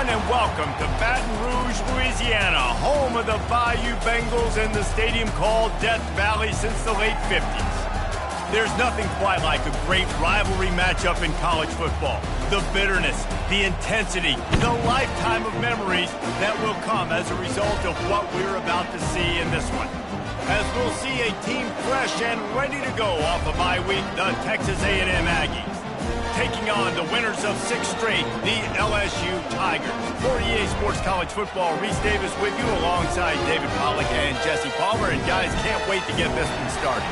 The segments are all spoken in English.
everyone, and welcome to Baton Rouge, Louisiana, home of the Bayou Bengals and the stadium called Death Valley since the late 50s. There's nothing quite like a great rivalry matchup in college football. The bitterness, the intensity, the lifetime of memories that will come as a result of what we're about to see in this one. As we'll see a team fresh and ready to go off a bye week, the Texas A&M Aggies, taking on the winners of 6 straight, the LSU Tigers. For EA Sports College Football, Reese Davis with you alongside David Pollack and Jesse Palmer. And guys, can't wait to get this one started.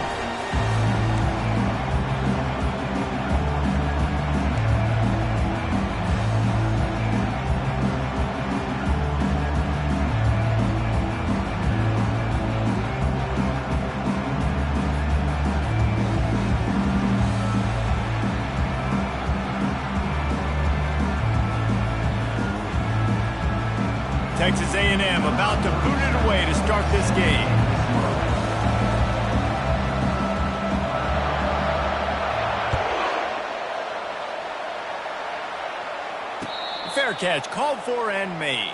Texas A&M about to boot it away to start this game. Fair catch called for and made.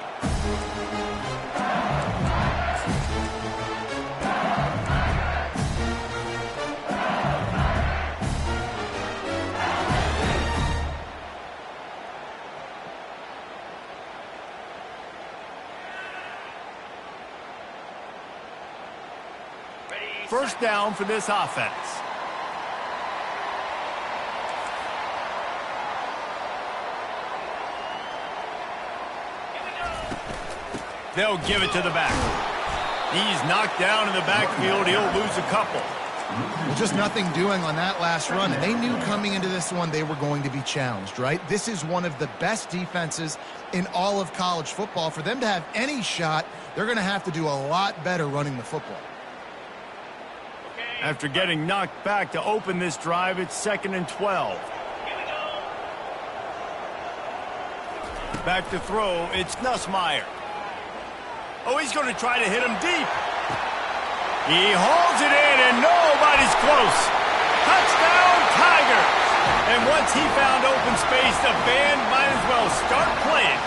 First down for this offense. They'll give it to the back. He's knocked down in the backfield. He'll lose a couple. Well, just nothing doing on that last run. And they knew coming into this one they were going to be challenged, right? This is one of the best defenses in all of college football. For them to have any shot, they're going to have to do a lot better running the football. After getting knocked back to open this drive, it's 2nd and 12. Back to throw, it's Nussmeier. Oh, he's going to try to hit him deep. He holds it in, and nobody's close. Touchdown, Tigers! And once he found open space, the band might as well start playing.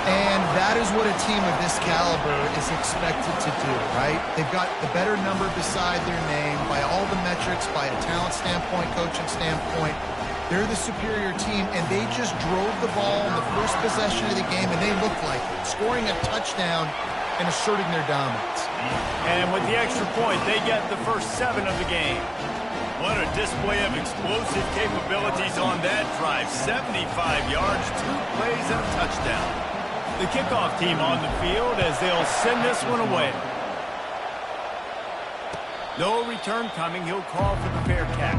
And that is what a team of this caliber is expected to do, right? They've got the better number beside their name by all the metrics, by a talent standpoint, coaching standpoint. They're the superior team, and they just drove the ball in the first possession of the game, and they looked like it, scoring a touchdown and asserting their dominance. And with the extra point, they get the first 7 of the game. What a display of explosive capabilities on that drive. 75 yards, 2 plays, and a touchdown. The kickoff team on the field as they'll send this one away. No return coming. He'll call for the fair catch.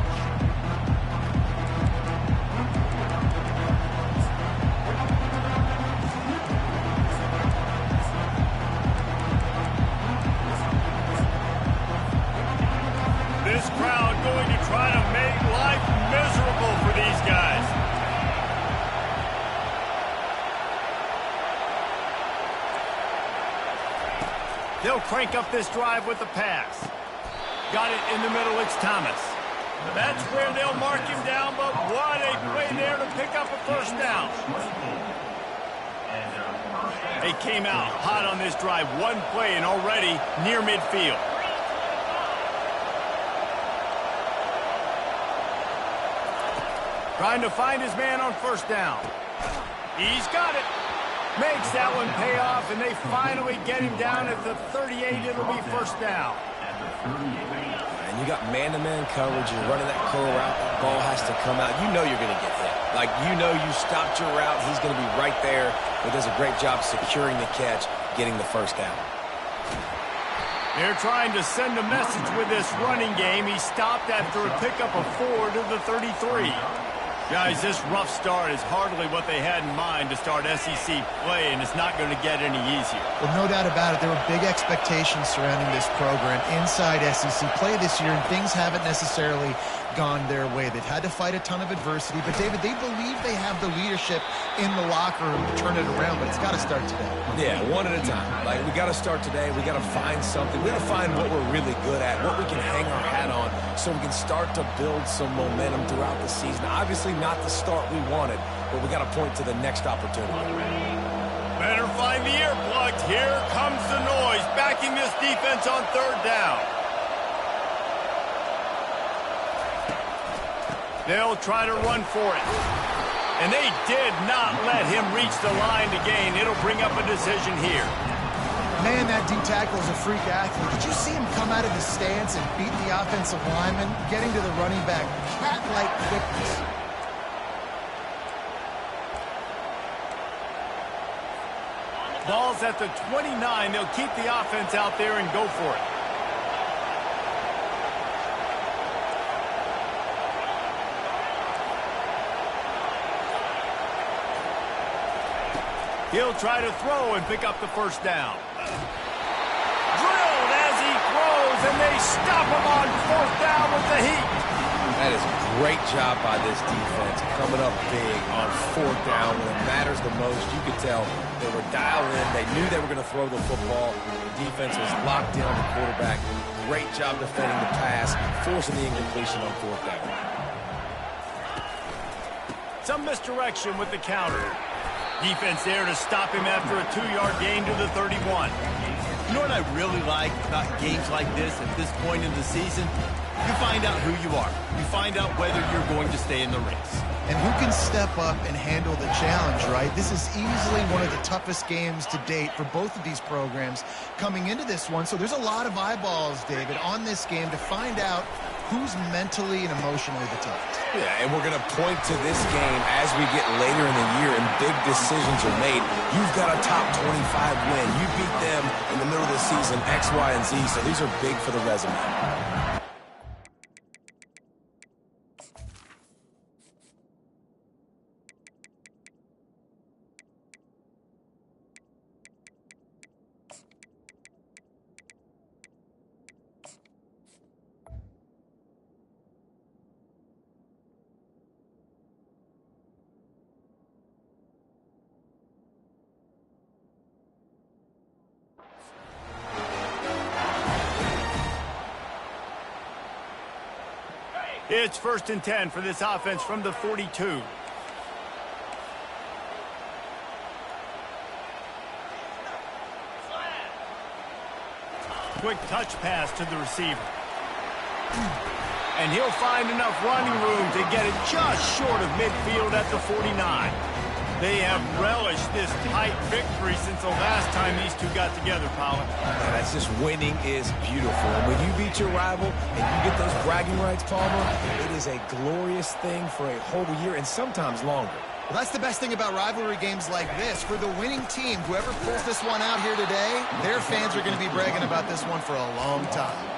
This crowd going to try to make life miserable for these guys. They'll crank up this drive with the pass. Got it in the middle, it's Thomas. That's where they'll mark him down, but what a play there to pick up a first down. They came out hot on this drive. 1 play and already near midfield. Trying to find his man on first down. He's got it. Makes that one pay off, and they finally get him down at the 38. It'll be first down. And you got man-to-man coverage. You're running that curl route. That ball has to come out. You know you're going to get hit. Like, you know you stopped your route. He's going to be right there. He does a great job securing the catch, getting the first down. They're trying to send a message with this running game. He stopped after a pickup of 4 to the 33. Guys, this rough start is hardly what they had in mind to start SEC play, and it's not going to get any easier. Well, no doubt about it. There were big expectations surrounding this program inside SEC play this year, and things haven't necessarily gone their way. They've had to fight a ton of adversity, but David, they believe they have the leadership in the locker room to turn it around, but it's got to start today. Yeah, one at a time. Like, we got to start today. We got to find something. We got to find what we're really good at, what we can hang our hat on, so we can start to build some momentum throughout the season. Obviously not the start we wanted, but we got to point to the next opportunity. Better find the earplugs. Here comes the noise, backing this defense on third down. They'll try to run for it. And they did not let him reach the line to gain. It'll bring up a decision here. Man, that D tackle is a freak athlete. Did you see him come out of the stance and beat the offensive lineman, getting to the running back? Cat-like quickness. Ball's at the 29. They'll keep the offense out there and go for it. He'll try to throw and pick up the first down. Drilled as he throws, and they stop him on fourth down with the heat. That is a great job by this defense, coming up big on fourth down when it matters the most. You could tell they were dialed in. They knew they were going to throw the football. The defense was locked in on the quarterback. Great job defending the pass, forcing the incompletion on fourth down. Some misdirection with the counter. Defense there to stop him after a 2-yard gain to the 31. You know what I really like about games like this at this point in the season? You find out who you are. You find out whether you're going to stay in the race. And who can step up and handle the challenge, right? This is easily one of the toughest games to date for both of these programs coming into this one. So there's a lot of eyeballs, David, on this game to find out who's mentally and emotionally the toughest. Yeah, and we're going to point to this game as we get later in the year and big decisions are made. You've got a top 25 win. You beat them in the middle of the season, X, Y, and Z, so these are big for the resume. It's 1st and 10 for this offense from the 42. Quick touch pass to the receiver. And he'll find enough running room to get it just short of midfield at the 49. They have relished this tight victory since the last time these two got together, Pollard. Yeah, that's just winning is beautiful. And when you beat your rival and you get those bragging rights, Palmer, it is a glorious thing for a whole year and sometimes longer. Well, that's the best thing about rivalry games like this. For the winning team, whoever pulls this one out here today, their fans are going to be bragging about this one for a long time.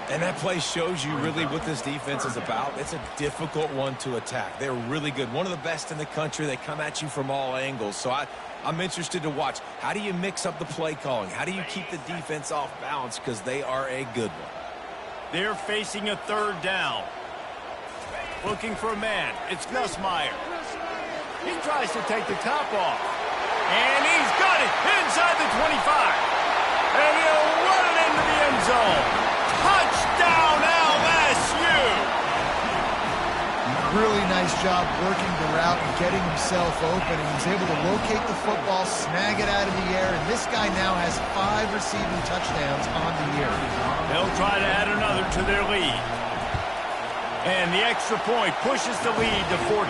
And that play shows you really what this defense is about. It's a difficult one to attack. They're really good. One of the best in the country. They come at you from all angles. So I'm interested to watch. How do you mix up the play calling? How do you keep the defense off balance? Because they are a good one. They're facing a 3rd down. Looking for a man. It's Nussmeier. He tries to take the top off. And he's got it inside the 25. And he'll run it into the end zone. Touchdown, LSU! Really nice job working the route and getting himself open. And he's able to locate the football, snag it out of the air. And this guy now has 5 receiving touchdowns on the year. They'll try to add another to their lead. And the extra point pushes the lead to 14.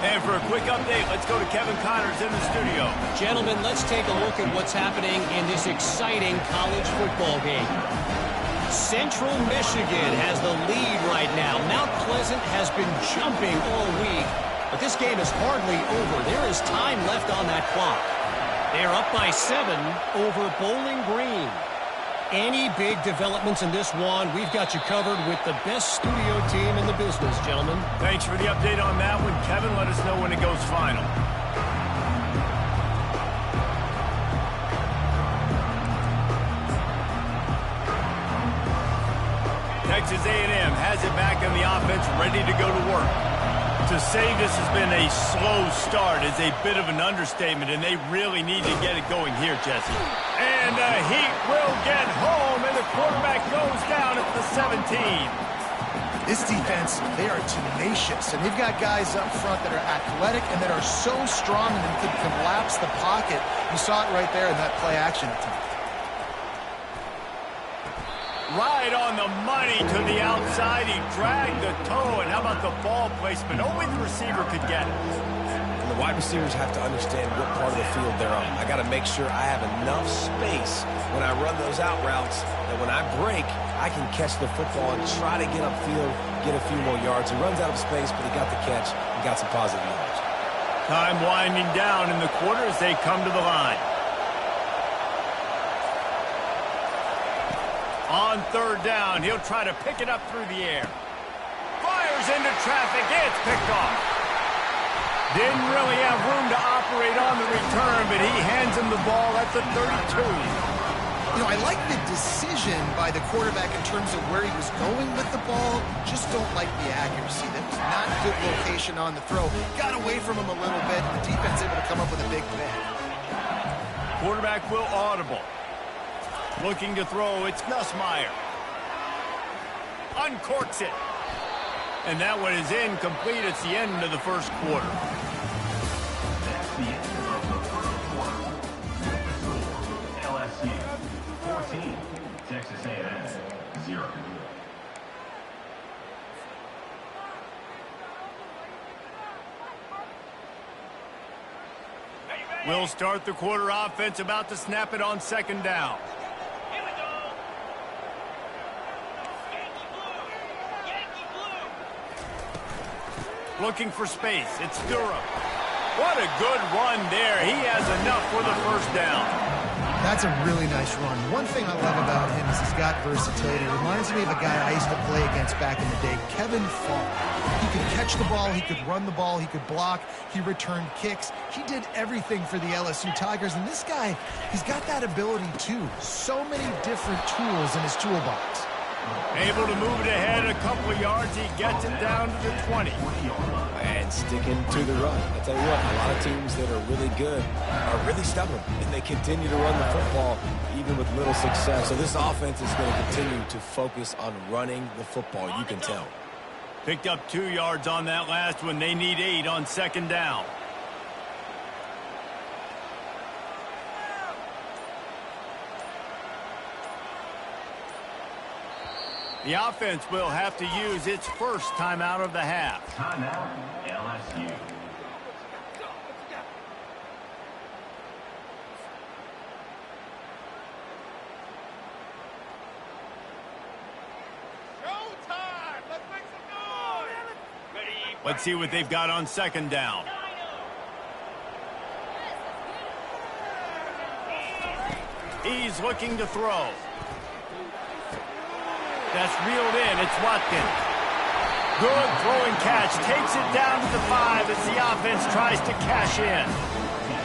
And for a quick update, let's go to Kevin Connors in the studio. Gentlemen, let's take a look at what's happening in this exciting college football game. Central Michigan has the lead right now. Mount Pleasant has been jumping all week, but this game is hardly over. There is time left on that clock. They're up by 7 over Bowling Green. Any big developments in this one, we've got you covered with the best studio team in the business, gentlemen. Thanks for the update on that one, Kevin. Let us know when it goes final. Texas A&M has it back in the offense, ready to go to work. To say this has been a slow start is a bit of an understatement, and they really need to get it going here, Jesse. And the Heat will get home, and the quarterback goes down at the 17. This defense, they are tenacious, and they've got guys up front that are athletic and that are so strong and can collapse the pocket. You saw it right there in that play action attempt. Right on the money to the outside. He dragged the toe, and how about the ball placement? Only the receiver could get it. And the wide receivers have to understand what part of the field they're on. I got to make sure I have enough space when I run those out routes that when I break, I can catch the football and try to get upfield, get a few more yards. He runs out of space, but he got the catch and got some positive yards. Time winding down in the quarter as they come to the line. On third down, he'll try to pick it up through the air. Fires into traffic. It's picked off. Didn't really have room to operate on the return, but he hands him the ball at the 32. You know, I like the decision by the quarterback in terms of where he was going with the ball. Just don't like the accuracy. That was not good location on the throw. Got away from him a little bit. The defense able to come up with a big pick. Quarterback will audible. Looking to throw, it's Nussmeier. Uncorks it. And that one is incomplete. It's the end of the first quarter. That's the end of the first quarter. LSU 14, Texas A&M 0. We'll start the quarter offense, about to snap it on second down. Looking for space. It's Durham. What a good run there. He has enough for the first down. That's a really nice run. One thing I love about him is he's got versatility. It reminds me of a guy I used to play against back in the day, Kevin Falk. He could catch the ball, he could run the ball, he could block, he returned kicks. He did everything for the LSU Tigers, and this guy, he's got that ability too. So many different tools in his toolbox. Able to move it ahead a couple of yards. He gets it down to the 20. And sticking to the run. I tell you what, a lot of teams that are really good are really stubborn, and they continue to run the football even with little success. So this offense is going to continue to focus on running the football. You can tell. Picked up 2 yards on that last one. They need 8 on second down. The offense will have to use its first timeout of the half. Timeout, LSU. Showtime! Let's make some noise! Let's see what they've got on second down. He's looking to throw. That's reeled in. It's Watkins. Good throwing catch. Takes it down to the 5 as the offense tries to cash in.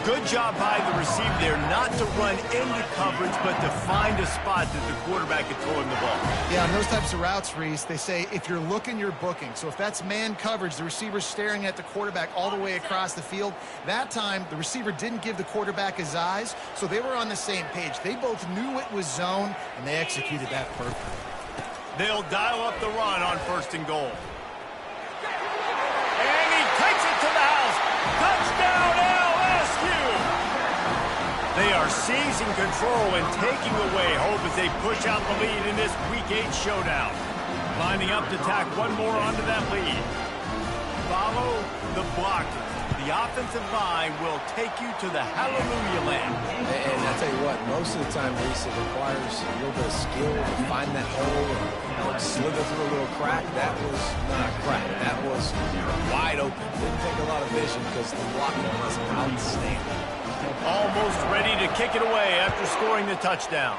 Good job by the receiver there not to run into coverage, but to find a spot that the quarterback could throw him the ball. Yeah, on those types of routes, Reese, they say if you're looking, you're booking. So if that's man coverage, the receiver's staring at the quarterback all the way across the field. That time, the receiver didn't give the quarterback his eyes, so they were on the same page. They both knew it was zone, and they executed that perfectly. They'll dial up the run on first and goal. And he takes it to the house. Touchdown, LSU! They are seizing control and taking away hope as they push out the lead in this Week 8 showdown. Lining up to tack one more onto that lead. Follow the blockers. The offensive line will take you to the hallelujah land. And I tell you what, most of the time, Reese, it requires a little bit of skill to find that hole and slither through a little crack. That was not a crack. That was wide open. Didn't take a lot of vision because the blocking was outstanding. Almost ready to kick it away after scoring the touchdown.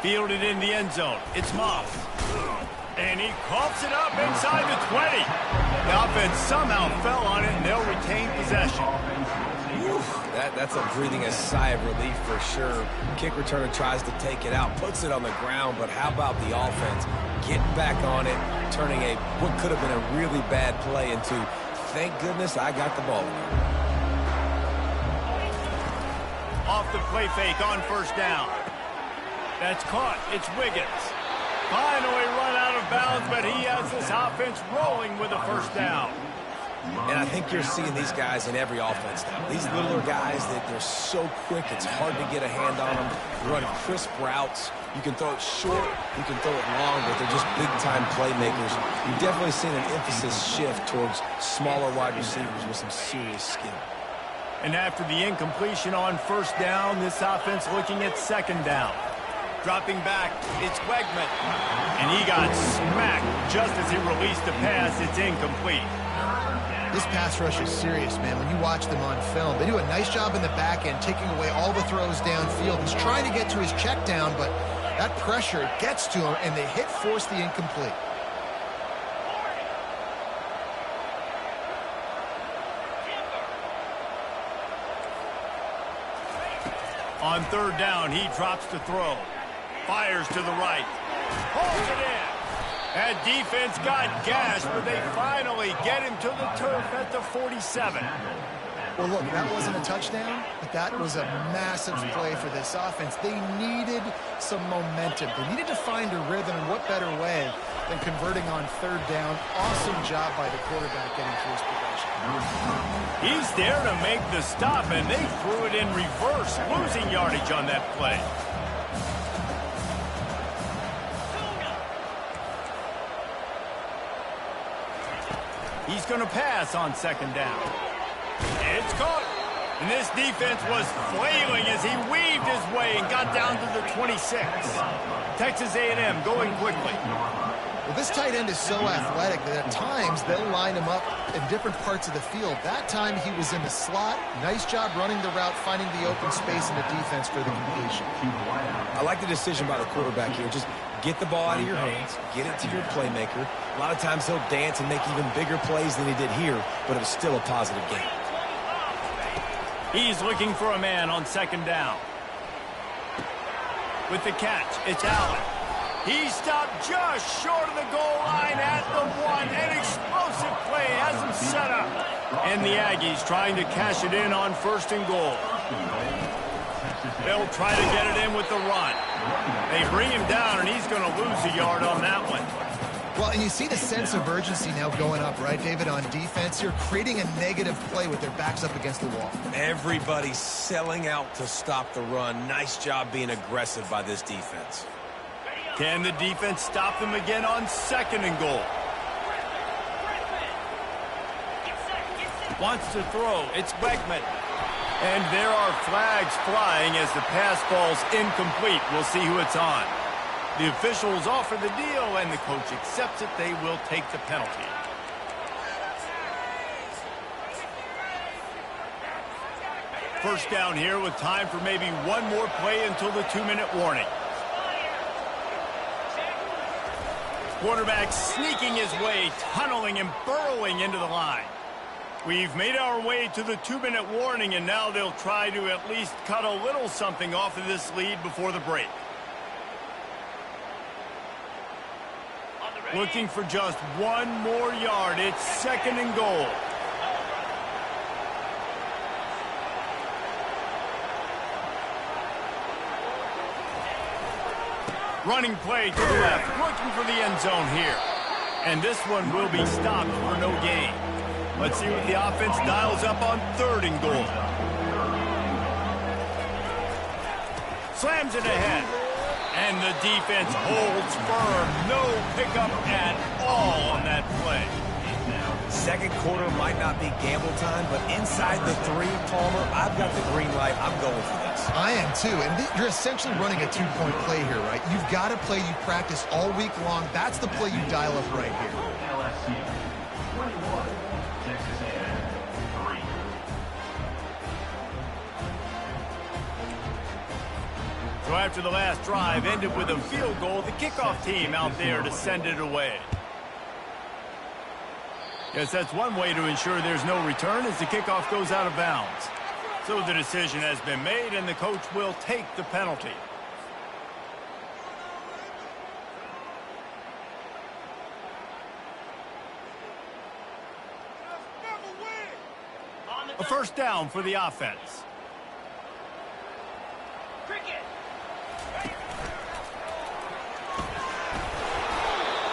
Fielded in the end zone. It's Moss. And he coughs it up inside the 20. The offense somehow fell on it, and they'll retain possession. Whew, That's a breathing a sigh of relief for sure. Kick returner tries to take it out, puts it on the ground, but how about the offense getting back on it, turning what could have been a really bad play into, thank goodness I got the ball. Off the play fake on first down. That's caught. It's Wiggins. Finally run out of bounds, but he has this offense rolling with a first down. And I think you're seeing these guys in every offense now. These littler guys, they're so quick, it's hard to get a hand on them. They run crisp routes. You can throw it short, you can throw it long, but they're just big-time playmakers. You've definitely seen an emphasis shift towards smaller wide receivers with some serious skill. And after the incompletion on first down, this offense looking at second down. Dropping back, it's Wegman. And he got smacked just as he released the pass. It's incomplete. This pass rush is serious, man. When you watch them on film, they do a nice job in the back end, taking away all the throws downfield. He's trying to get to his check down, but that pressure gets to him, and they force the incomplete. On third down, he drops to throw. Fires to the right. Holds it in. That defense got gashed, but they finally get him to the turf at the 47. Well, look, that wasn't a touchdown, but that was a massive play for this offense. They needed some momentum. They needed to find a rhythm, and what better way than converting on third down. Awesome job by the quarterback getting through his progression. He's there to make the stop, and they threw it in reverse, losing yardage on that play. He's going to pass on second down. It's caught. And this defense was flailing as he weaved his way and got down to the 26. Texas A&M going quickly. Well, this tight end is so athletic that at times they'll line him up in different parts of the field. That time he was in the slot. Nice job running the route, finding the open space in the defense for the completion. I like the decision by the quarterback here. Just get the ball out of your hands, get it to your playmaker. A lot of times he'll dance and make even bigger plays than he did here, but it was still a positive game. He's looking for a man on second down. With the catch, it's Allen. He stopped just short of the goal line at the one. An explosive play has him set up. And the Aggies trying to cash it in on first and goal. They'll try to get it in with the run. They bring him down, and he's going to lose a yard on that one. Well, and you see the sense of urgency now going up, right, David, on defense. You're creating a negative play with their backs up against the wall. Everybody's selling out to stop the run. Nice job being aggressive by this defense. Can the defense stop them again on second and goal? Wants to throw. It's Wegman. And there are flags flying as the pass falls incomplete. We'll see who it's on. The officials offer the deal, and the coach accepts it. They will take the penalty. First down here with time for maybe one more play until the 2-minute warning. Quarterback sneaking his way, tunneling and burrowing into the line. We've made our way to the 2-minute warning, and now they'll try to at least cut a little something off of this lead before the break. Looking for just one more yard. It's second and goal. Running play to the left, looking for the end zone here. And this one will be stopped for no gain. Let's see what the offense dials up on third and goal. Slams it ahead. And the defense holds firm. No pickup at all on that play. Second quarter might not be gamble time, but inside the 3, Palmer, I've got the green light. I'm going for this. I am too, and you're essentially running a 2-point play here, right? You've got a play you practice all week long. That's the play you dial up right here. LSU 21, Texas A&M 3. So after the last drive ended with a field goal, the kickoff team out there to send it away. Guess that's one way to ensure there's no return as the kickoff goes out of bounds. So the decision has been made, and the coach will take the penalty. A first down for the offense.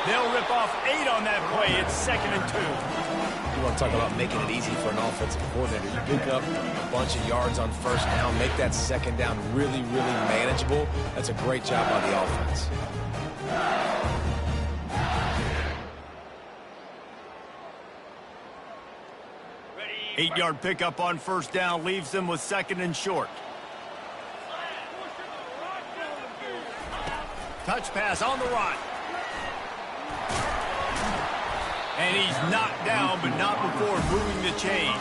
They'll rip off 8 on that play. It's 2nd and 2. You want to talk about making it easy for an offensive coordinator. You pick up a bunch of yards on first down, make that second down really, really manageable. That's a great job by the offense. Ready. 8-yard pickup on first down leaves them with 2nd and short. Touch pass on the run. And he's knocked down, but not before moving the chain.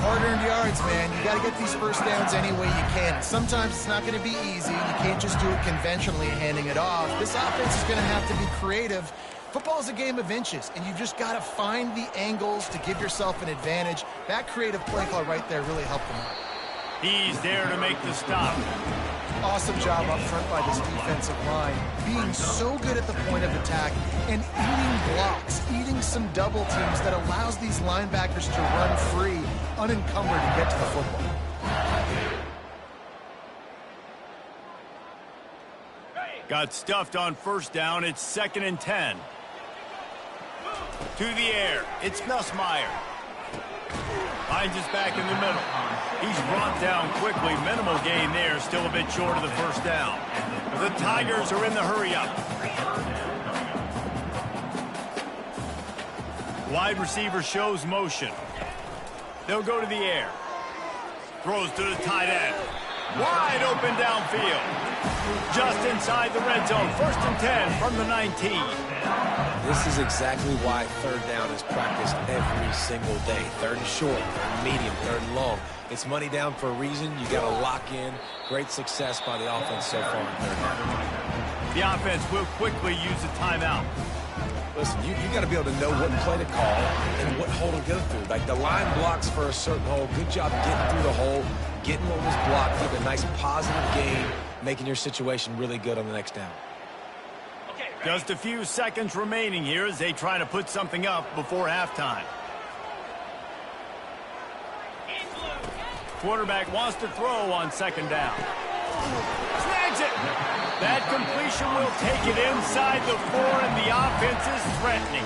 Hard-earned yards, man. You got to get these first downs any way you can. Sometimes it's not going to be easy. You can't just do it conventionally, handing it off. This offense is going to have to be creative. Football is a game of inches, and you've just got to find the angles to give yourself an advantage. That creative play call right there really helped them out. He's there to make the stop. Awesome job up front by this defensive line, being so good at the point of attack and eating blocks, eating some double teams that allows these linebackers to run free, unencumbered, and get to the football. Got stuffed on first down. It's 2nd and 10. To the air. It's Nussmeier. Finds his back in the middle. He's brought down quickly. Minimal gain there. Still a bit short of the first down. The Tigers are in the hurry-up. Wide receiver shows motion. They'll go to the air. Throws to the tight end. Wide open downfield. Just inside the red zone. 1st and 10 from the 19. This is exactly why third down is practiced every single day. 3rd and short, 3rd and medium, 3rd and long. It's money down for a reason. You got to lock in. Great success by the offense so far in 3rd down. The offense will quickly use a timeout. Listen, you got to be able to know what play to call and what hole to go through. Like the line blocks for a certain hole. Good job getting through the hole, getting what was blocked, get a nice positive gain, making your situation really good on the next down. Just a few seconds remaining here as they try to put something up before halftime. Quarterback wants to throw on 2nd down. Snags it. That completion will take it inside the 4, and the offense is threatening.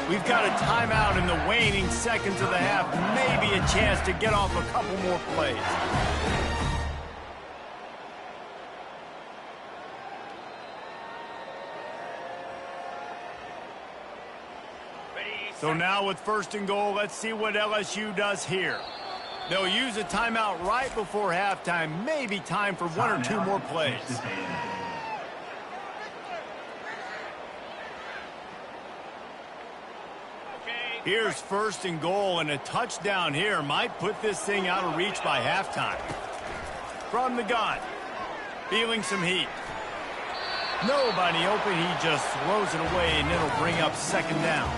We've got a timeout in the waning seconds of the half. Maybe a chance to get off a couple more plays. So now with 1st and goal, let's see what LSU does here. They'll use a timeout right before halftime. Maybe time for 1 or 2 more plays. Here's 1st and goal, and a touchdown here might put this thing out of reach by halftime. From the gun, feeling some heat. Nobody open, he just throws it away, and it'll bring up 2nd down.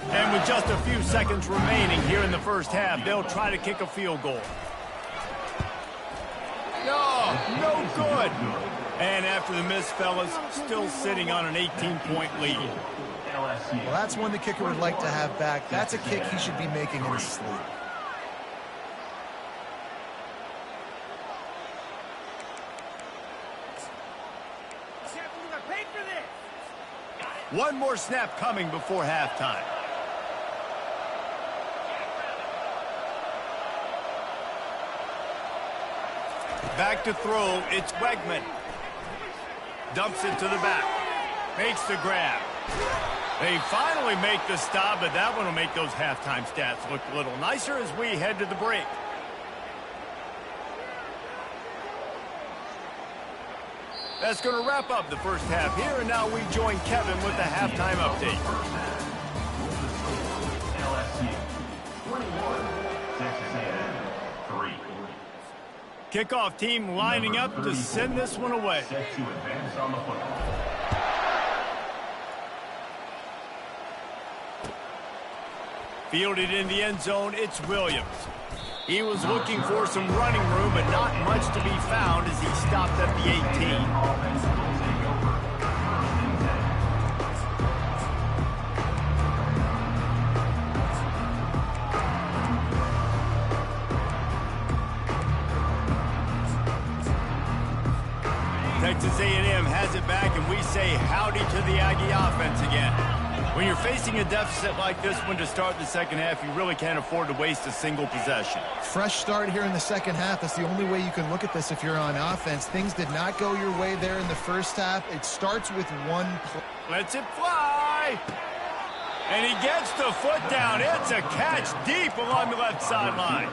And with just a few seconds remaining here in the first half, they'll try to kick a field goal. No good. And after the miss, fellas, still sitting on an 18-point lead. Well, that's one the kicker would like to have back. That's a kick he should be making in his sleep. One more snap coming before halftime. Back to throw, it's Wegman. Dumps it to the back. Makes the grab. They finally make the stop, but that one will make those halftime stats look a little nicer as we head to the break. That's going to wrap up the first half here, and now we join Kevin with the halftime update. LSU 21, Texas A&M 3. Kickoff team lining up to send this one away. Set to advance on the football. Fielded in the end zone, it's Williams. He was looking for some running room, but not much to be found as he stopped at the 18. Texas A&M has it back, and we say howdy to the Aggie offense again. When you're facing a deficit like this one to start the second half, you really can't afford to waste a single possession. Fresh start here in the second half. That's the only way you can look at this if you're on offense. Things did not go your way there in the first half. It starts with one play. Lets it fly. And he gets the foot down. It's a catch deep along the left sideline.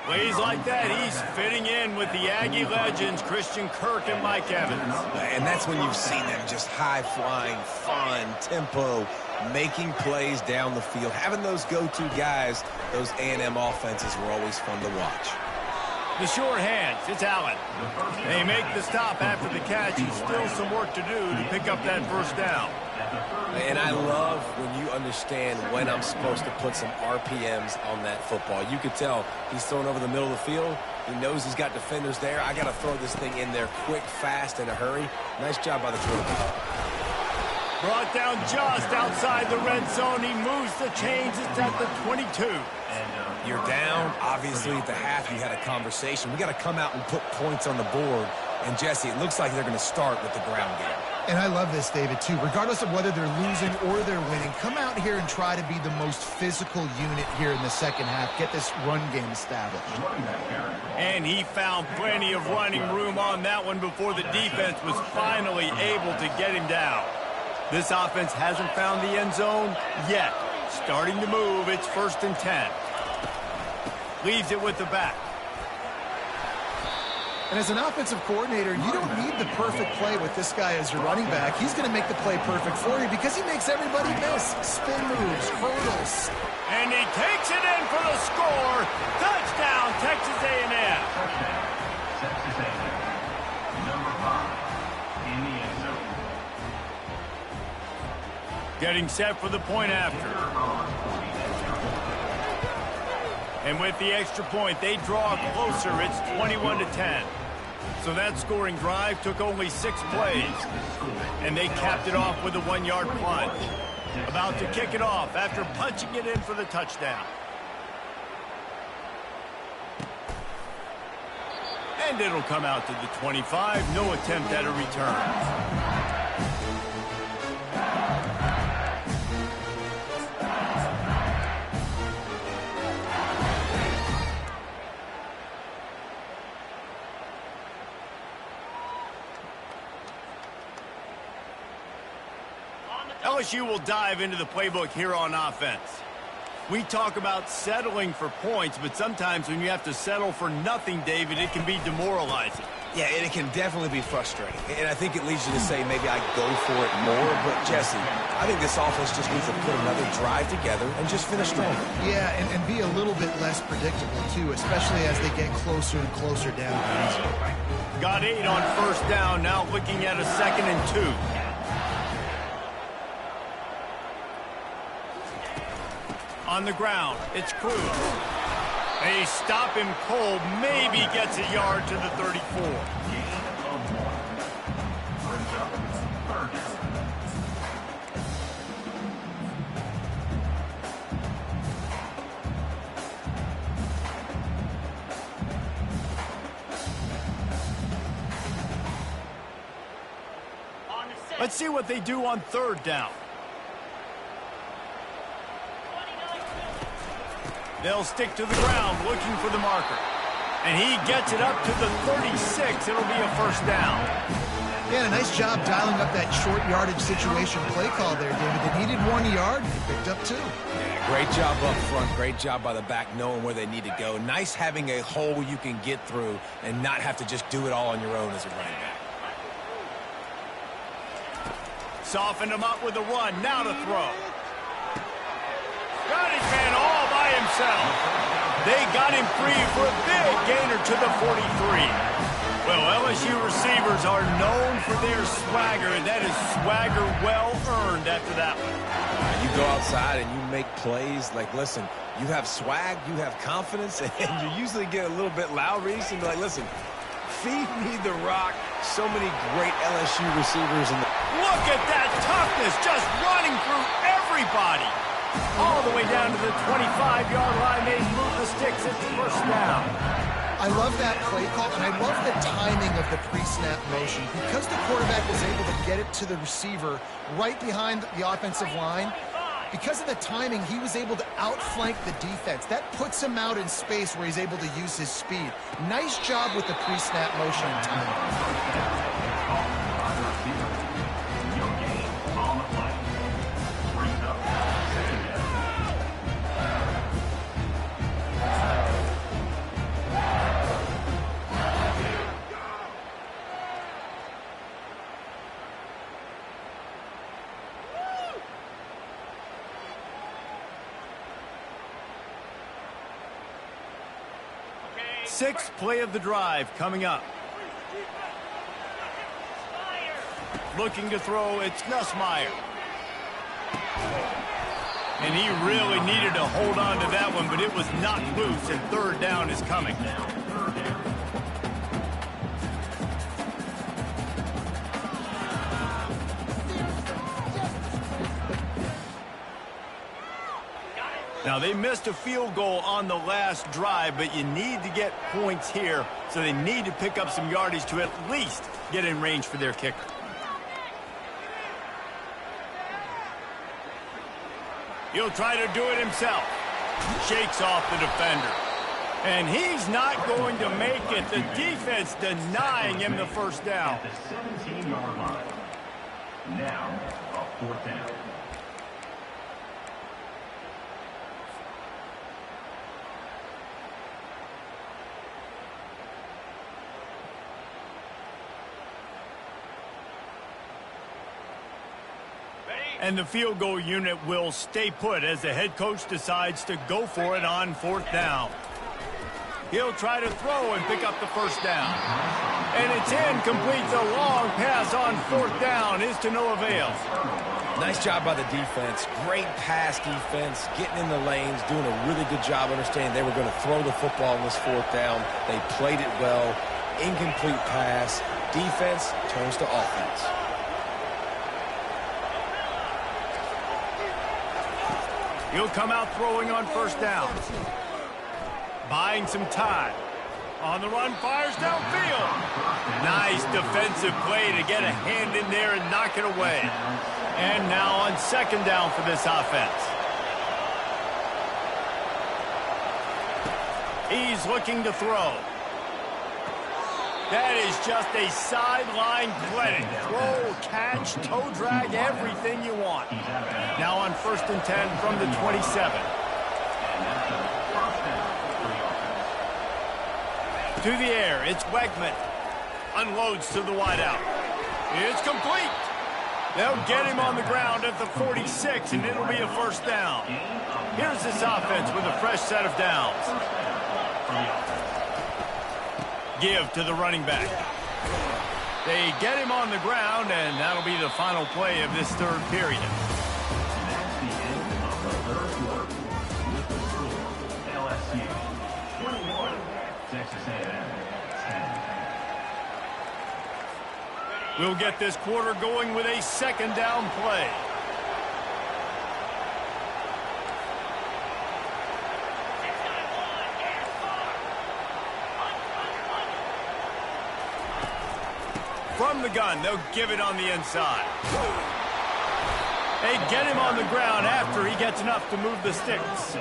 Plays like that, he's fitting in with the Aggie legends, Christian Kirk and Mike Evans. And that's when you've seen them just high-flying, fun, tempo, making plays down the field. Having those go-to guys, those A&M offenses were always fun to watch. The short hands, it's Allen. They make the stop after the catch, and still some work to do to pick up that first down. And I love when you understand when I'm supposed to put some RPMs on that football. You could tell he's throwing over the middle of the field. He knows he's got defenders there. I got to throw this thing in there quick, fast, in a hurry. Nice job by the quarterback. Brought down just outside the red zone. He moves the chains. It's at the 22. You're down. Obviously, at the half, you had a conversation. We got to come out and put points on the board. And, Jesse, it looks like they're going to start with the ground game. And I love this, David, too. Regardless of whether they're losing or they're winning, come out here and try to be the most physical unit here in the second half. Get this run game established. And he found plenty of running room on that one before the defense was finally able to get him down. This offense hasn't found the end zone yet. Starting to move, it's 1st and 10. Leaves it with the back. And as an offensive coordinator, you don't need the perfect play with this guy as your running back. He's going to make the play perfect for you because he makes everybody miss. Spin moves, hurdles. And he takes it in for the score. Touchdown, Texas A&M. Texas A&M, number 5, in the end zone. Getting set for the point after. And with the extra point, they draw closer. It's 21-10. So that scoring drive took only 6 plays. And they capped it off with a 1-yard plunge. About to kick it off after punching it in for the touchdown. And it'll come out to the 25. No attempt at a return. LSU will dive into the playbook here on offense. We talk about settling for points, but sometimes when you have to settle for nothing, David, it can be demoralizing. Yeah, and it can definitely be frustrating. And I think it leads you to say maybe I go for it more. But, Jesse, I think this offense just needs to put another drive together and just finish strong. Yeah, and be a little bit less predictable, too, especially as they get closer and closer down the end zone. Got 8 on 1st down, now looking at a 2nd and 2. On the ground, it's Cruz. They stop him cold, maybe gets a yard to the 34. Let's see what they do on 3rd down. They'll stick to the ground looking for the marker. And he gets it up to the 36. It'll be a 1st down. Yeah, a nice job dialing up that short yardage situation play call there, David. They needed 1 yard. They picked up 2. Yeah, great job up front. Great job by the back knowing where they need to go. Nice having a hole you can get through and not have to just do it all on your own as a running back. Softened him up with a run. Now to throw. Got his man all by himself. They got him free for a big gainer to the 43. Well, LSU receivers are known for their swagger, and that is swagger well earned after that one. You go outside and you make plays. Like, listen, you have swag, you have confidence, and you usually get a little bit loud, Reese, and be like, listen, feed me the rock. So many great LSU receivers. Look at that toughness, just running through everybody. All the way down to the 25-yard line. They move the sticks at the first down. I love that play call, and I love the timing of the pre-snap motion. Because the quarterback was able to get it to the receiver right behind the offensive line, because of the timing, he was able to outflank the defense. That puts him out in space where he's able to use his speed. Nice job with the pre-snap motion and timing. Sixth play of the drive coming up. Looking to throw, it's Nussmeier. And he really needed to hold on to that one, but it was knocked loose, and third down is coming. Now, they missed a field goal on the last drive, but you need to get points here, so they need to pick up some yardage to at least get in range for their kicker. He'll try to do it himself. Shakes off the defender. And he's not going to make it. The defense denying him the first down. At the 17-yard line. Now, a fourth down. And the field goal unit will stay put as the head coach decides to go for it on fourth down. He'll try to throw and pick up the first down. And it's in, completes a long pass on fourth down, is to no avail. Nice job by the defense. Great pass defense, getting in the lanes, doing a really good job understanding they were going to throw the football on this fourth down. They played it well. Incomplete pass. Defense turns to offense. He'll come out throwing on first down. Buying some time. On the run, fires downfield. Nice defensive play to get a hand in there and knock it away. And now on second down for this offense. He's looking to throw. That is just a sideline clinic. Throw, catch, toe drag, everything you want. Now on 1st and 10 from the 27. To the air, it's Wegman. Unloads to the wideout. It's complete. They'll get him on the ground at the 46, and it'll be a first down. Here's this offense with a fresh set of downs. Give to the running back. They get him on the ground, and that'll be the final play of this third period. That's the end of the third quarter. With the score, LSU 21, Texas A&M 10. We'll get this quarter going with a second down play. From the gun, they'll give it on the inside. They get him on the ground after he gets enough to move the sticks.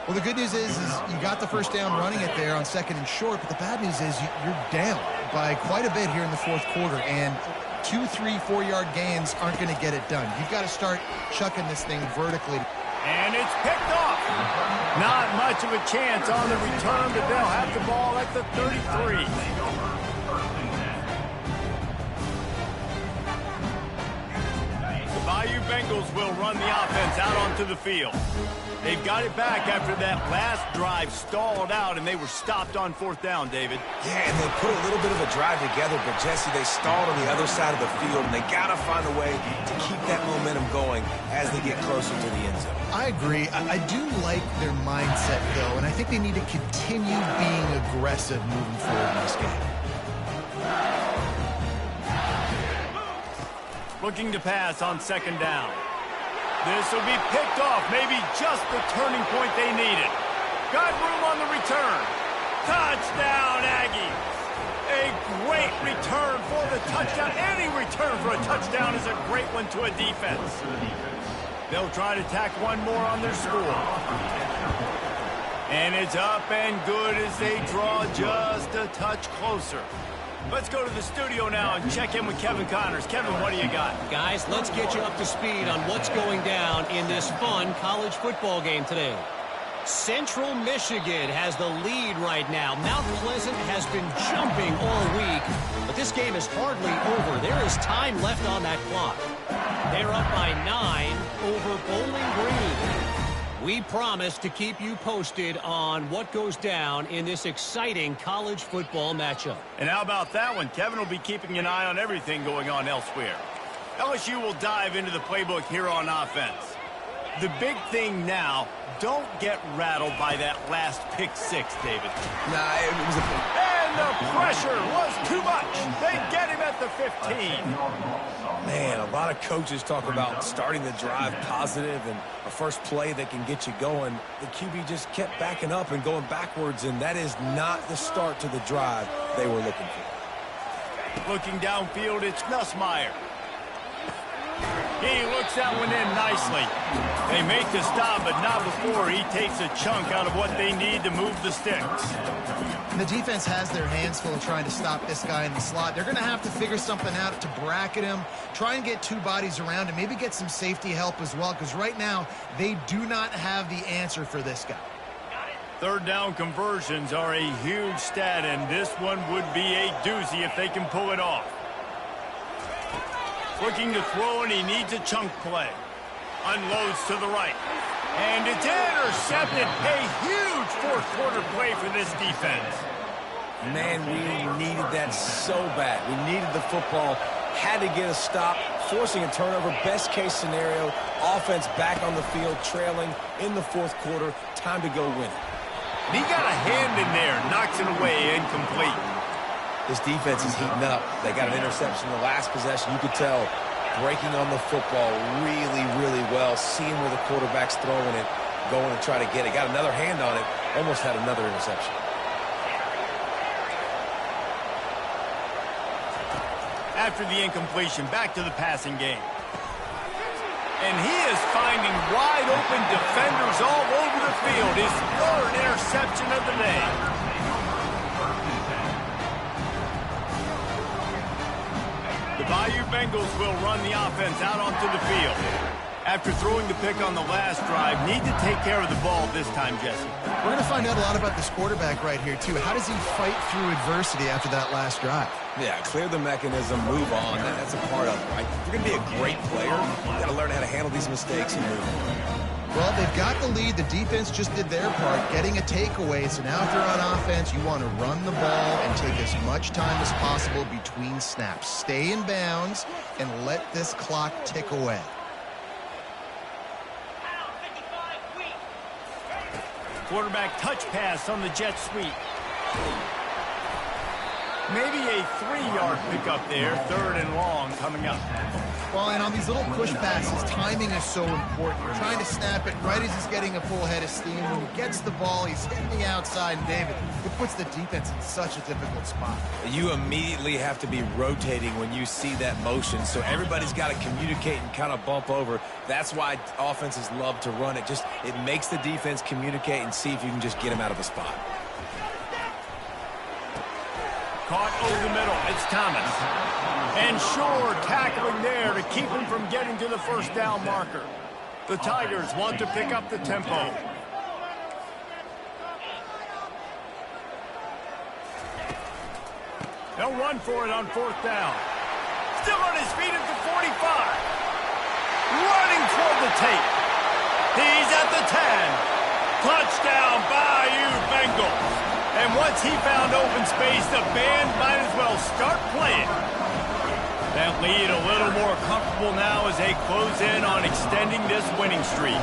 Well, the good news is you got the first down running it there on 2nd and short, but the bad news is you're down by quite a bit here in the fourth quarter, and 2, 3, 4-yard gains aren't going to get it done. You've got to start chucking this thing vertically. And it's picked off. Not much of a chance on the return, but they'll have the ball at the 33. Bayou Bengals will run the offense out onto the field. They've got it back after that last drive stalled out, and they were stopped on 4th down, David. Yeah, and they put a little bit of a drive together, but, Jesse, they stalled on the other side of the field, and they got to find a way to keep that momentum going as they get closer to the end zone. I agree. I do like their mindset, though, and I think they need to continue being aggressive moving forward in this game. Looking to pass on 2nd down. This will be picked off, maybe just the turning point they needed. Got room on the return. Touchdown, Aggies. A great return for the touchdown. Any return for a touchdown is a great one to a defense. They'll try to tack one more on their score. And it's up and good as they draw just a touch closer. Let's go to the studio now and check in with Kevin Connors. Kevin, what do you got? Guys, let's get you up to speed on what's going down in this fun college football game today. Central Michigan has the lead right now. Mount Pleasant has been jumping all week, but this game is hardly over. There is time left on that clock. They're up by 9 over Bowling Green. We promise to keep you posted on what goes down in this exciting college football matchup. And how about that one? Kevin will be keeping an eye on everything going on elsewhere. LSU will dive into the playbook here on offense. The big thing now, don't get rattled by that last pick 6, David. Nah, it was a... And the pressure was too much. They get him at the 15. Man, a lot of coaches talk about starting the drive positive and a first play that can get you going. The QB just kept backing up and going backwards, and that is not the start to the drive they were looking for. Looking downfield, it's Nussmeier. He looks that one in nicely. They make the stop, but not before he takes a chunk out of what they need to move the sticks. And the defense has their hands full trying to stop this guy in the slot. They're going to have to figure something out to bracket him, try and get 2 bodies around him, maybe get some safety help as well, because right now they do not have the answer for this guy. 3rd down conversions are a huge stat, and this one would be a doozy if they can pull it off. Looking to throw, and he needs a chunk play. Unloads to the right. And it's intercepted. A huge 4th quarter play for this defense. Man, we needed that so bad. We needed the football. Had to get a stop, forcing a turnover. Best case scenario, offense back on the field, trailing in the 4th quarter. Time to go win it. He got a hand in there, knocks it away, incomplete. This defense is heating up. They got an interception in the last possession. You could tell breaking on the football really, really well, seeing where the quarterback's throwing it, going to try to get it. Got another hand on it, almost had another interception. After the incompletion, back to the passing game. And he is finding wide open defenders all over the field. His 3rd interception of the day. The Bayou Bengals will run the offense out onto the field. After throwing the pick on the last drive, need to take care of the ball this time, Jesse. We're going to find out a lot about this quarterback right here, too. How does he fight through adversity after that last drive? Yeah, clear the mechanism, move on. That's a part of it, right? If you're going to be a great player, you got to learn how to handle these mistakes and move on. Well, they've got the lead. The defense just did their part, getting a takeaway. So now if they're on offense, you want to run the ball and take as much time as possible between snaps. Stay in bounds and let this clock tick away. Quarterback touch pass on the jet sweep. Maybe a 3-yard pickup there, 3rd and long coming up. Well, and on these little push passes, timing is so important. You're trying to snap it right as he's getting a full head of steam. When he gets the ball, he's hitting the outside, and David, it puts the defense in such a difficult spot. You immediately have to be rotating when you see that motion, so everybody's got to communicate and kind of bump over. That's why offenses love to run it. It makes the defense communicate and see if you can just get him out of a spot. Caught over the middle. It's Thomas. And Shore tackling there to keep him from getting to the 1st down marker. The Tigers want to pick up the tempo. They'll run for it on 4th down. Still on his feet at the 45. Running toward the tape. He's at the 10. Touchdown, Bayou Bengals. And once he found open space, the band might as well start playing. That lead a little more comfortable now as they close in on extending this winning streak.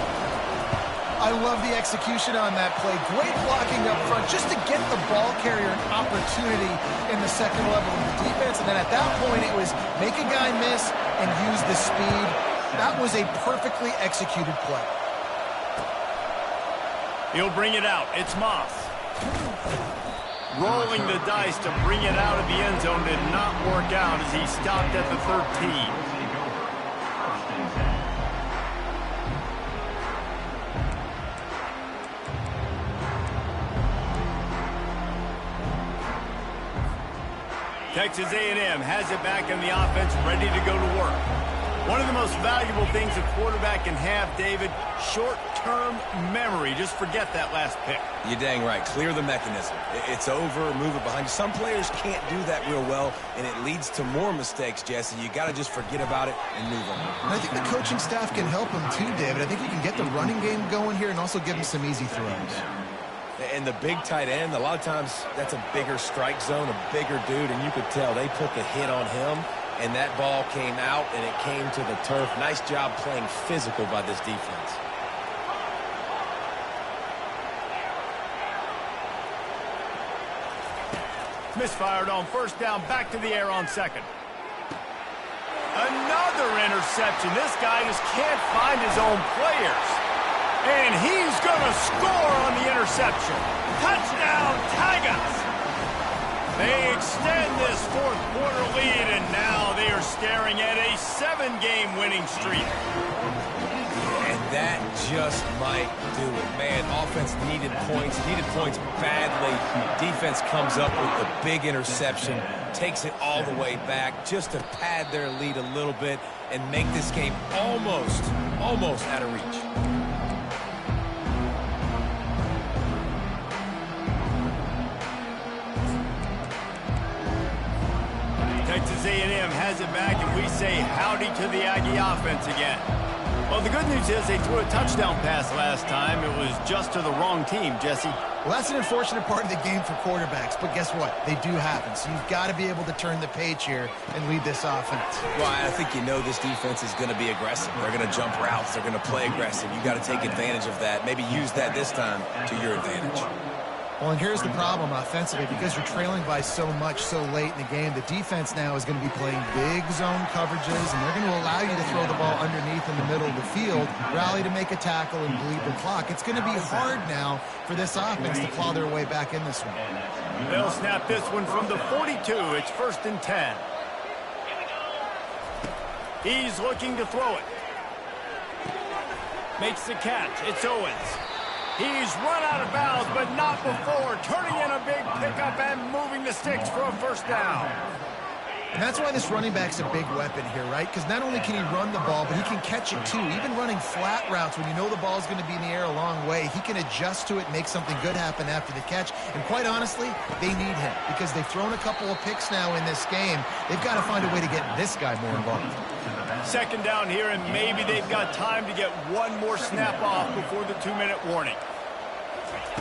I love the execution on that play. Great blocking up front just to get the ball carrier an opportunity in the second level of the defense. And then at that point, it was make a guy miss and use the speed. That was a perfectly executed play. He'll bring it out. It's Moss. Rolling the dice to bring it out of the end zone did not work out as he stopped at the 13. Texas A&M has it back in the offense, ready to go to work. One of the most valuable things a quarterback can have, David, short-term memory. Just forget that last pick. You're dang right. Clear the mechanism. It's over, move it behind you. Some players can't do that real well, and it leads to more mistakes, Jesse. You got to just forget about it and move on. And I think the coaching staff can help him too, David. I think you can get the running game going here and also give him some easy throws. And the big tight end, a lot of times that's a bigger strike zone, a bigger dude, and you could tell they put the hit on him, and that ball came out, and it came to the turf. Nice job playing physical by this defense. Misfired on first down, back to the air on second. Another interception. This guy just can't find his own players. And he's going to score on the interception. Touchdown, Tigers! They extend this fourth quarter lead, and now they are staring at a 7-game winning streak. And that just might do it. Man, offense needed points badly. Defense comes up with the big interception, takes it all the way back just to pad their lead a little bit and make this game almost out of reach. Texas A&M has it back, and we say howdy to the Aggie offense again. Well, the good news is they threw a touchdown pass last time. It was just to the wrong team, Jesse. Well, that's an unfortunate part of the game for quarterbacks, but guess what? They do happen, so you've got to be able to turn the page here and lead this offense. Well, I think you know this defense is going to be aggressive. They're going to jump routes. They're going to play aggressive. You got to take advantage of that. Maybe use that this time to your advantage. Well, and here's the problem offensively. Because you're trailing by so much so late in the game, the defense now is going to be playing big zone coverages, and they're going to allow you to throw the ball underneath in the middle of the field, rally to make a tackle, and bleed the clock. It's going to be hard now for this offense to claw their way back in this one. They'll snap this one from the 42. It's 1st and 10. He's looking to throw it. Makes the catch. It's Owens. He's run out of bounds, but not before. Turning in a big pickup and moving the sticks for a first down. And that's why this running back's a big weapon here, right? Because not only can he run the ball, but he can catch it too. Even running flat routes when you know the ball's going to be in the air a long way, he can adjust to it, make something good happen after the catch. And quite honestly, they need him because they've thrown a couple of picks now in this game. They've got to find a way to get this guy more involved. Second down here, and maybe they've got time to get one more snap off before the 2-minute warning.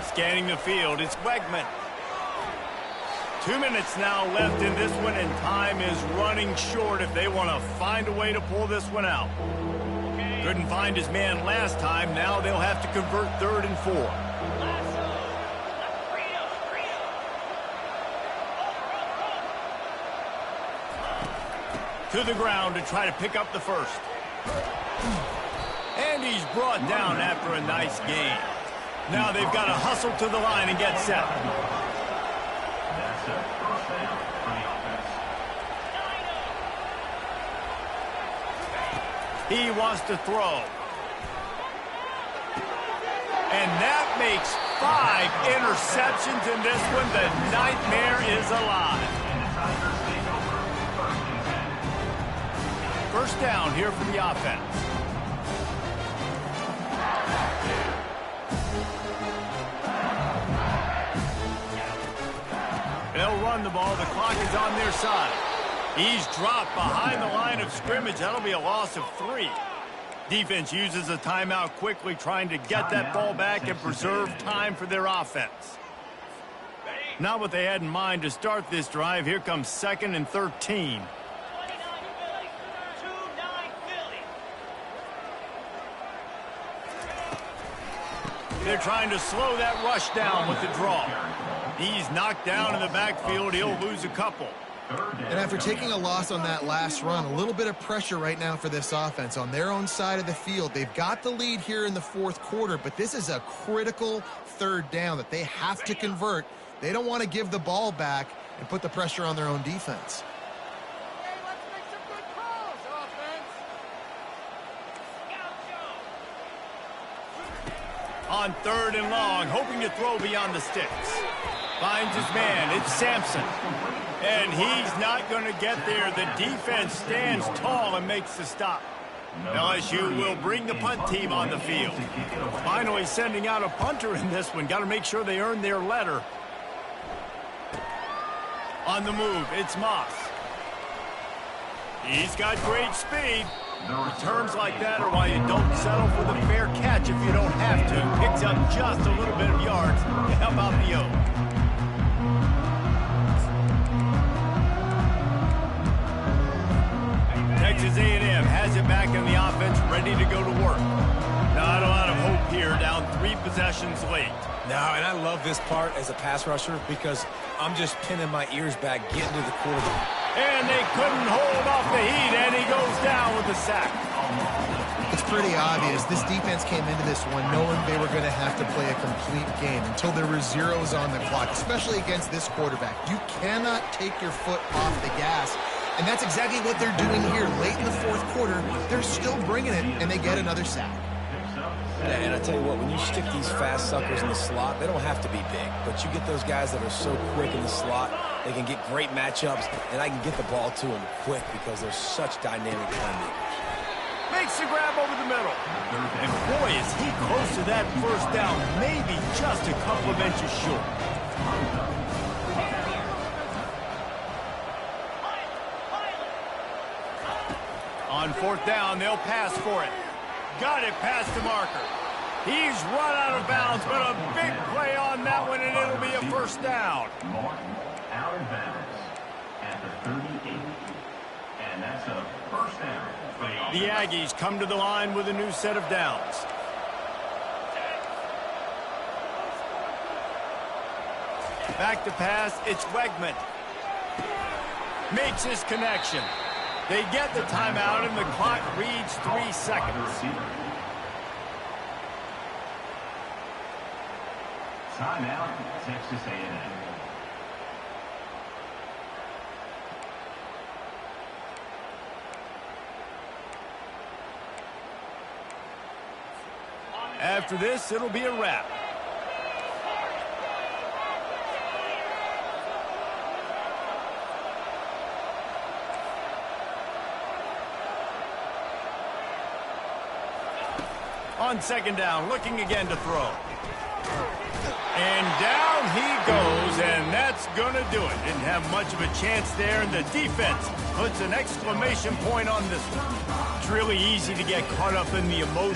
Scanning the field, it's Wegman. 2 minutes now left in this one, and time is running short if they want to find a way to pull this one out. Couldn't find his man last time. Now they'll have to convert 3rd and 4. To the ground to try to pick up the first. And he's brought down after a nice gain. Now they've got to hustle to the line and get set. He wants to throw. And that makes 5 interceptions in this one. The nightmare is alive. First down here for the offense. They'll run the ball. The clock is on their side. He's dropped behind the line of scrimmage. That'll be a loss of 3. Defense uses a timeout quickly, trying to get that ball back and preserve time for their offense. Not what they had in mind to start this drive. Here comes 2nd and 13. They're trying to slow that rush down with the draw. He's knocked down in the backfield. He'll lose a couple. And after taking a loss on that last run, a little bit of pressure right now for this offense on their own side of the field. They've got the lead here in the 4th quarter, but this is a critical 3rd down that they have to convert. They don't want to give the ball back and put the pressure on their own defense. On 3rd and long, hoping to throw beyond the sticks. Finds his man. It's Sampson. And he's not going to get there. The defense stands tall and makes the stop. LSU will bring the punt team on the field. Finally sending out a punter in this one. Got to make sure they earn their letter. On the move, it's Moss. He's got great speed. Returns like that are why you don't settle for the fair catch if you don't have to. Picks up just a little bit of yards to help out the O. Texas A&M has it back in the offense, ready to go to work. Not a lot of hope here, down 3 possessions late. No, and I love this part as a pass rusher because I'm just pinning my ears back, getting to the quarterback. And they couldn't hold off the heat, and he goes down with a sack. It's pretty obvious. This defense came into this one knowing they were going to have to play a complete game until there were zeros on the clock, especially against this quarterback. You cannot take your foot off the gas, and that's exactly what they're doing here. Late in the 4th quarter, they're still bringing it, and they get another sack. And I tell you what, when you stick these fast suckers in the slot, they don't have to be big. But you get those guys that are so quick in the slot, they can get great matchups, and I can get the ball to them quick because they're such dynamic playmakers. Makes the grab over the middle. And boy, is he close to that 1st down, maybe just a couple of inches short. On 4th down, they'll pass for it. Got it past the marker. He's run out of bounds, but a big play on that one, and it'll be a 1st down. Martin out of bounds at the 38. And that's a 1st down. The Aggies come to the line with a new set of downs. Back to pass, it's Wegman. Makes his connection. They get the timeout, and the clock reads 3 seconds. Timeout, Texas A&M. After this, it'll be a wrap. On 2nd down, looking again to throw. And down he goes, and that's going to do it. Didn't have much of a chance there, and the defense puts an exclamation point on this one. It's really easy to get caught up in the emotion